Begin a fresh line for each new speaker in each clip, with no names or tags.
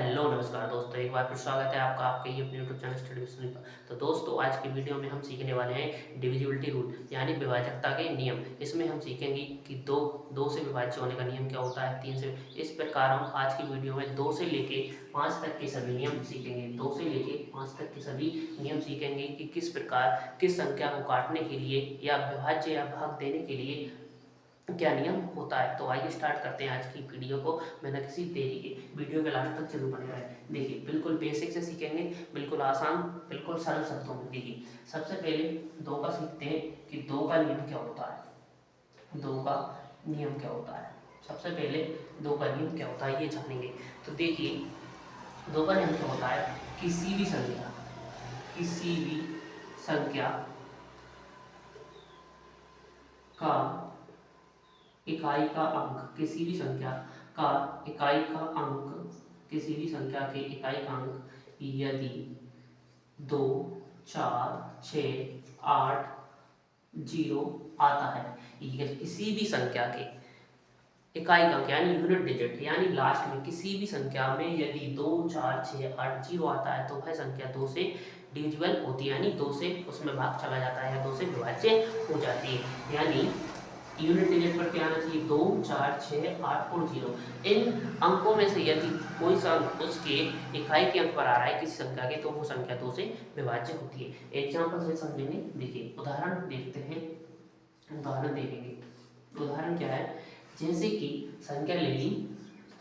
Hello नमस्कार दोस्तों, एक बार फिर स्वागत है आपका आपके ही अपने YouTube channel study with Sunil पर। तो दोस्तों, आज की वीडियो में हम सीखने वाले हैं डिविजिबिलिटी रूल यानी विभाजकता के नियम। इसमें हम सीखेंगे कि दो से विभाज्य होने का नियम क्या होता है, तीन से। इस प्रकार हम आज की वीडियो में 2 से लेके 5 तक के सभी नियम सीखेंगे। 2 से लेके 5 तक के सभी नियम सीखेंगे कि किस प्रकार किस संख्या को काटने के लिए या विभाज्य या भाग देने के लिए क्या नियम होता है। तो आइए स्टार्ट करते हैं आज की वीडियो को बिना किसी देरी के। वीडियो के लास्ट तक जरूर बने रहे। देखिए, बिल्कुल बेसिक से सीखेंगे, बिल्कुल आसान, बिल्कुल सरल शब्दों में। देखिए, सबसे पहले दो का सीखते हैं कि दो का नियम क्या होता है। दो का नियम क्या होता है, सबसे पहले दो का नियम क्या होता है ये जानेंगे। तो देखिए, दो का नियम क्या होता है, किसी भी संख्या का इकाई का अंक, किसी भी संख्या का इकाई का अंक, किसी भी संख्या के इकाई का अंक यदि 2, 4, 6, 8, 0 आता है, किसी भी संख्या के इकाई का अंक यानी यूनिट डिजिट यानी लास्ट में किसी भी संख्या में यदि 2, 4, 6, 8, 0 आता है तो वह संख्या 2 से डिविजिबल होती है, यानी 2 से उसमें भाग चला जाता है या 2 से विभाज्य हो जाती है। यानी यूनिट डिजिट पर क्या आना चाहिए, 2, 4, 6, 8 और 0। इन अंकों में से यदि कोई सा अंक उसके इकाई के अंक पर आ रहा है किसी संख्या के, तो वो संख्या 2 से विभाज्य होती है। एग्जाम्पल से समझेंगे। देखिए, उदाहरण देखते हैं, उदाहरण देखेंगे। उदाहरण क्या है, जैसे कि संख्या ले ली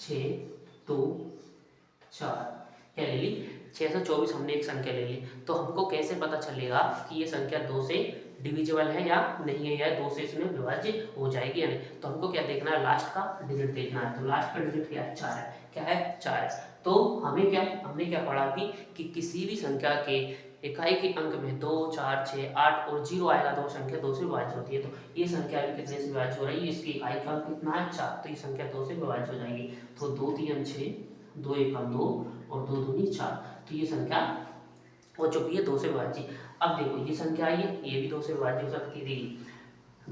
6, 2, 4, क्या ले ली 624। हमने एक संख्या ले ली, तो हमको कैसे पता चलेगा कि ये संख्या 2 से डिविजिबल है या नहीं है, या 2 से इसमें विभाज्य हो जाएगी या नहीं। तो हमको क्या देखना है, लास्ट का डिजिट देखना है। तो लास्ट का डिजिट क्या है, 4 है। क्या है, 4 है। तो हमने क्या पढ़ा अभी कि किसी भी संख्या के इकाई के अंक में 2, 4, 6, 8 और 0 आएगा तो संख्या 2 से विभाज्य होती है। तो ये संख्या अभी कितने से विभाज्य हो रही है, इसकी इकाई का अंक कितना है, 4, तो ये संख्या 2 से विभाज्य हो जाएगी। तो 2 3 6, 2 1 2 और 2 दूनी 4, तो ये संख्या हो चुकी है 2 से विभाज्य। अब देखो, ये संख्या आई है, ये भी 2 से विभाज्य हो सकती है।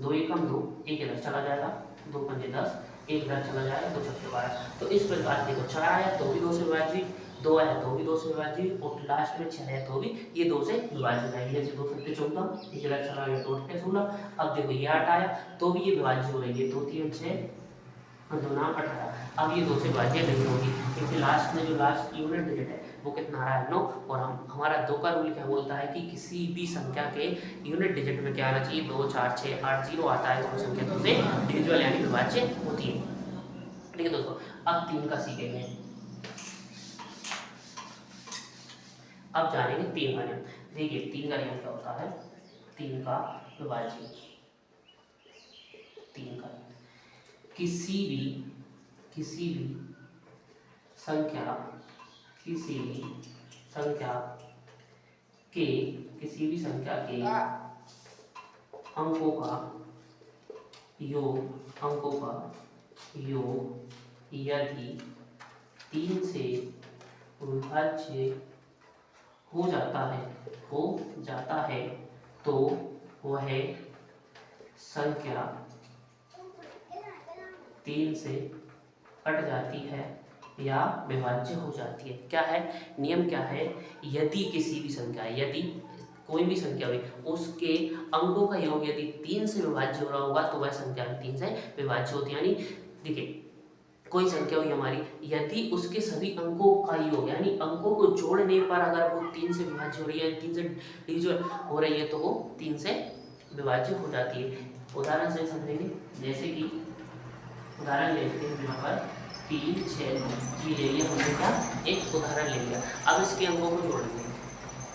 2 1 2, एक इधर चला जाएगा, 2 5 10, एक इधर चला जाएगा, 2 6 12। तो इस प्रकार देखो, 4 आया तो भी 2 से विभाज्य, 2 आया तो भी 2 से विभाज्य, और लास्ट में 6 आया तो भी ये 2 से विभाज्य हो जाएगी। जैसे 2 7 14, एक इधर चला गया तो 8 16। अब देखो, ये 8 आया तो भी ये विभाज्य हो रही है, 2 3 6 और 2 9 18। अब ये 2 से विभाज्य नहीं होगी, क्योंकि लास्ट में जो लास्ट यूनिट डिजिट है वो कितना आ रहा है, 9। और हमारा 2 का रूल क्या बोलता है कि किसी भी संख्या के यूनिट डिजिट में क्या आना चाहिए, 2 4 6 8 0 आता है तो वो संख्या 2 से डिविजिबल यानी विभाज्य होती है। ठीक है दोस्तों, अब 3 का सीखेंगे। अब जानेंगे 3 का नियम। देखिए, 3 का नियम क्या होता है, 3 का विभाज्य। 3 का किसी भी संख्या के किसी भी संख्या के अंकों का योग यदि 3 से विभाज्य हो जाता है तो वह संख्या 3 से कट जाती है या विभाज्य हो जाती है। क्या है नियम, क्या है, यदि किसी भी संख्या, यदि कोई भी संख्या हुई उसके अंकों का योग यदि 3 से विभाज्य हो रहा होगा तो वह संख्या भी 3 से विभाज्य होती है। यानी देखिए, कोई संख्या हुई हमारी, यदि उसके सभी अंकों का योग यानी अंकों को जोड़ने पर अगर वो 3 से विभाज्य हो रही है, 3 से डिविजिबल हो रही है, तो वो 3 से विभाज्य हो जाती है। उदाहरण से समझेंगे। जैसे कि उदाहरण लेते हैं, यहाँ पर 3 6 9 ले लिया हमने, क्या एक उदाहरण ले लिया। अब इसके अंकों को जोड़ देंगे,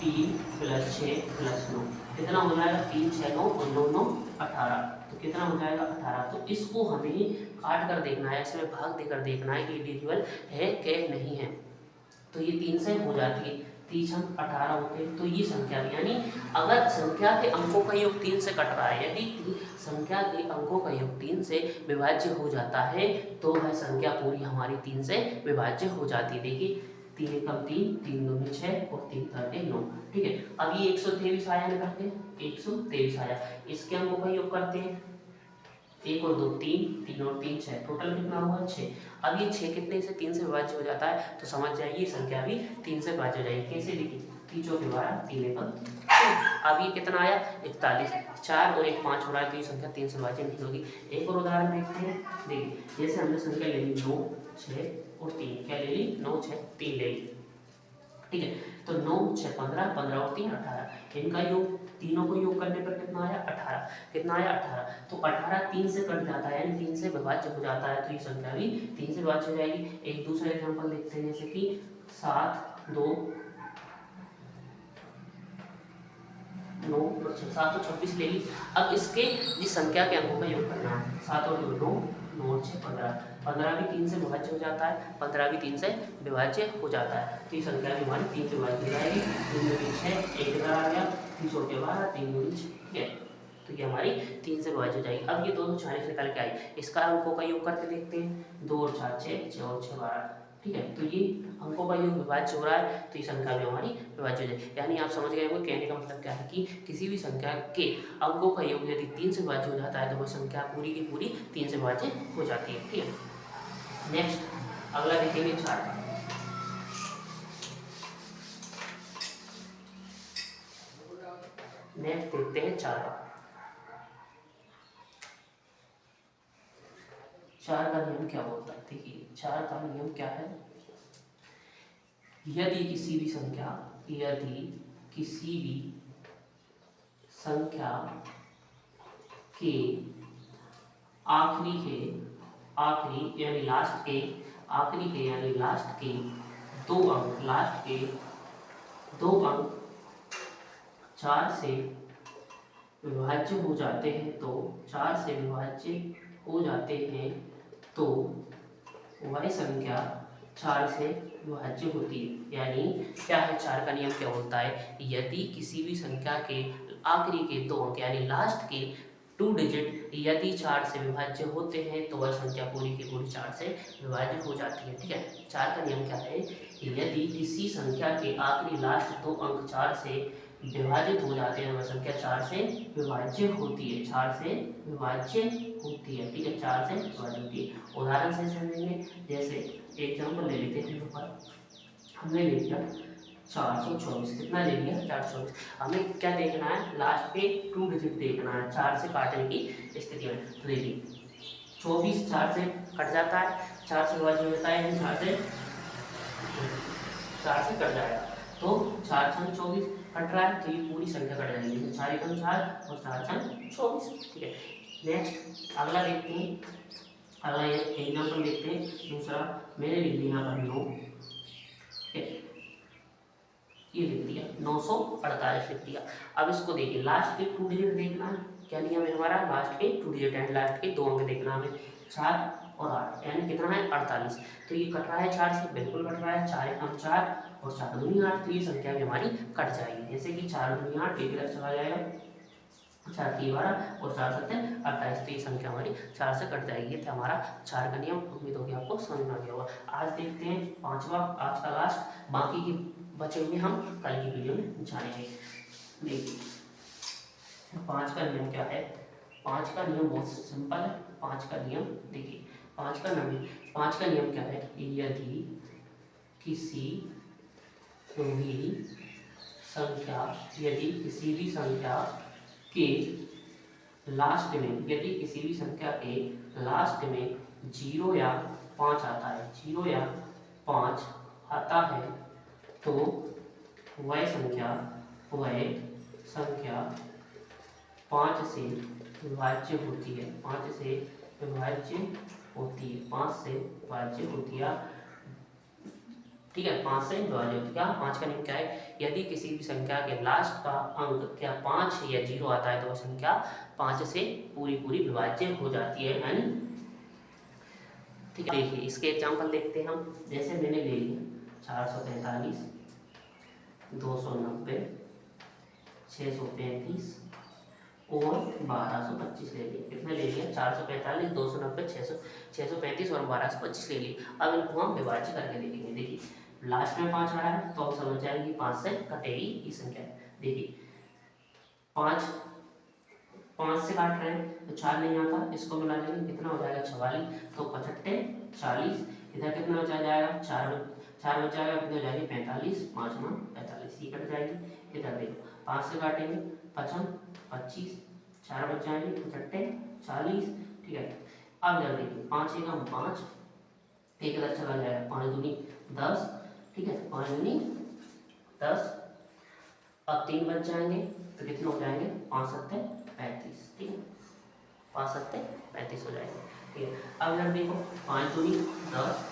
3 + 6 + 9 कितना हो जाएगा, 3 6 9 और 9 9 18। तो कितना हो जाएगा, 18। तो इसको हमें काट कर देखना है, इसमें भाग देकर देखना है कि डिविजिबल है कि नहीं है। तो ये 3 से हो जाती है, 3 18 होते हैं। तो ये संख्या यानी अगर संख्या के अंकों का योग 3 से कट रहा है, यदि संख्या के अंकों का योग 3 से विभाज्य हो जाता है तो वह संख्या पूरी हमारी 3 से विभाज्य हो जाती है। देखिए, 3 एकम 3, 3 दूनी 6 और 3 तिरके 9। ठीक है, अब ये 123 आया, निकालते हैं 123 आया, इसके अंकों का योग करते हैं एक और दो तीन, तीन और तीन छः, टोटल कितना हुआ 6। अब ये 6 कितने से 3 से विभाज्य हो जाता है, तो समझ जाइए ये संख्या भी 3 से विभाज्य हो जाएगी। कैसे लिखी, 3 चौके 12, 3 एकम 3। अब ये कितना आया 41, 4 और 1 5 हो रहा है, तो ये संख्या 3 से विभाज्य नहीं होगी। एक और उदाहरण देखते हैं। देखिए जैसे हमने संख्या ले ली 9 6 और 3, क्या ले ली 9 6 3 ले ली, ठीक है। तो 9 6 15, 15 और 3 18, इनका योग तीनों को योग करने पर कितना आया 18, कितना आया 18। तो 18 3 से कट जाता है, यानी 3 से विभाज्य हो जाता है, तो ये संख्या भी 3 से विभाज्य हो जाएगी। एक दूसरा एग्जांपल देखते हैं, जैसे कि 7 2 9 और 6, 726 ले ली। अब इसके इस संख्या के अंकों का योग करना है, 7 और 2 9, 9 और 6 15, 15 भी 3 से विभाज्य हो जाता है, 15 भी 3 से विभाज्य हो जाता है, तो ये संख्या भी हमारी 3 से विभाज्य हो जाएगी। 3 में 6 एक इधर आ गया, 3 छोटे 12, 3 दूनी 6, ठीक है। तो ये हमारी 3 से विभाज्य हो जाएगी। अब ये 240 निकल के आई, इसका अंकों का योग करके देखते हैं। 2 और 4 6, 6 और 6 12, ठीक है। तो ये अंकों का योग विभाज्य हो रहा है, तो ये संख्या भी हमारी विभाज्य हो जाएगी। यानी आप समझ गए होंगे, कहने का मतलब क्या है कि किसी भी संख्या के अंकों का योग यदि 3 से विभाज्य हो जाता है, तो वह संख्या पूरी की पूरी 3 से विभाज्य हो जाती है, ठीक है। नेक्स्ट अगला देखेंगे 4 का। नेक्स्ट देखते हैं 4 का। 4 का नियम क्या बोलता है, देखिए 4 का नियम क्या है। यदि किसी भी संख्या के आखिरी यानी लास्ट के दो अंक 4 से विभाज्य हो जाते हैं, तो वह संख्या 4 से विभाज्य होती है। यानी क्या है, 4 का नियम क्या होता है, यदि किसी भी संख्या के आखिरी के 2 अंक यानी लास्ट के 2 डिजिट यदि 4 से विभाज्य होते हैं, तो वह संख्या पूरी की पूरी 4 से विभाज्य हो जाती है, ठीक है। 4 का नियम क्या है, यदि किसी संख्या के आखिरी लास्ट 2 अंक 4 से विभाजित हो जाते हैं, वह संख्या 4 से विभाज्य होती है, 4 से विभाज्य होती है, ठीक है, 4 से विभाज्य होती है। उदाहरण से समझेंगे, जैसे एग्जाम्पल ले लेते हैं, हमने ले लिया 424, कितना ले लिया 424। हमें क्या देखना है, लास्ट पे 2 डिजिट देखना है 4 से काटने की स्थिति में। तो देखिए 24 4 से कट जाता है, 4 से विभाज्य होता है, 4 से कट जाएगा, तो 4 छंग 24 कट रहा है, तो ये पूरी संख्या कट जाएगी, 4 एकम 4 और 4 छंग 24, ठीक है। नेक्स्ट अगला देखते हैं, अगला एग्जाम्पल देखते हैं दूसरा। मैंने लिख दिया यहाँ पर 9, ये लिख दिया 948 लिख दिया। अब इसको देखिए, लास्ट के 2 डिजिट देखना है, क्या नियम है हमारा, लास्ट के 2 डिजिट है, लास्ट के 2 अंक देखना हमें, 4 और 8, यानी कितना है 48। तो ये कट रहा है 4 से, बिल्कुल कट रहा है, 4 एकम 4 और 4 दूनी 8, तो ये संख्या भी हमारी कट जाएगी। जैसे कि 4 दूनी 8 एक इधर चला जाएगा, 4 की 12 और 4 7 28, तो ये संख्या हमारी 4 से कट जाएगी। ये था हमारा 4 का नियम, उम्मीद होगी आपको समझ में आ गया होगा। आज देखते हैं 5वां, आज का लास्ट, बाकी की बचे हुए हम कल की वीडियो में जानेंगे। देखिए 5 का नियम क्या है, 5 का नियम बहुत सिंपल है। 5 का नियम देखिए, 5 का नियम क्या है, यदि किसी भी संख्या के लास्ट में 0 या 5 आता है, 0 या 5 आता है, तो वह संख्या 5 से विभाज्य होती है, 5 से विभाज्य होती है, ठीक है, 5 से विभाज्य होती है। क्या 5 का नियम क्या है, यदि किसी भी संख्या के लास्ट का अंक क्या 5 या 0 आता है, तो वह संख्या 5 से पूरी विभाज्य हो जाती है, यानी ठीक है। देखिए इसके एग्जाम्पल देखते हैं हम, जैसे मैंने ले लिया 445 290 635 और 1225 ले लिया, कितने ले लिया 445 290 635 और 1225 ले लिया। अब इनको हम विभाज्य करके देखेंगे। देखिए लास्ट में 5 आ रहा है, तो हम समझ जाएंगे 5 से कटेगी ये संख्या। देखिए 5 5 से काट रहे हैं तो 4 नहीं आता, इसको मिला लेंगे, कितना हो जाएगा 44, तो 55 40, इधर कितना बचा जाएगा 4 बच जाएगा, कितने हो जाएगी 45, 5 9 45, ये कट जाएगी। इधर देखो 5 से काटेंगे 55 25, 4 बच जाएंगे 55 40, ठीक है। अब इधर देखिए 5 एकम 5, एक इधर चला जाएगा 5 दूनी 10, ठीक है, 5 दूनी 10, अब 3 बच जाएंगे तो कितने हो जाएंगे 5 सत्ते 35, ठीक है, 5 सत्ते 35 हो जाएंगे, ठीक है। अब इधर देखो 5 दूनी 10,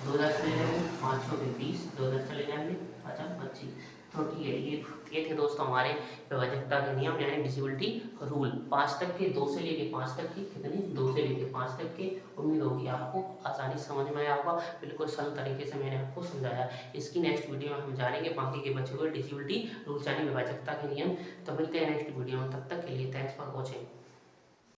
2 इधर चले जाएंगे, 5 चौके 20, 2 इधर चले जाएंगे 50 25, तो ठीक है। ये थे दोस्तों हमारे विभाजकता के नियम यानी डिविजिबिलिटी रूल, 5 तक के, 2 से लेके 5 तक के, कितने 2 से लेके 5 तक के। उम्मीद होगी आपको आसानी से समझ में आया होगा, बिल्कुल सरल तरीके से मैंने आपको समझाया। इसकी नेक्स्ट वीडियो में हम जानेंगे बाकी के बचे हुए डिविजिबिलिटी रूल्स यानी विभाजकता के नियम। तो मिलते हैं नेक्स्ट वीडियो में, तब तक के लिए थैंक्स फॉर वॉचिंग।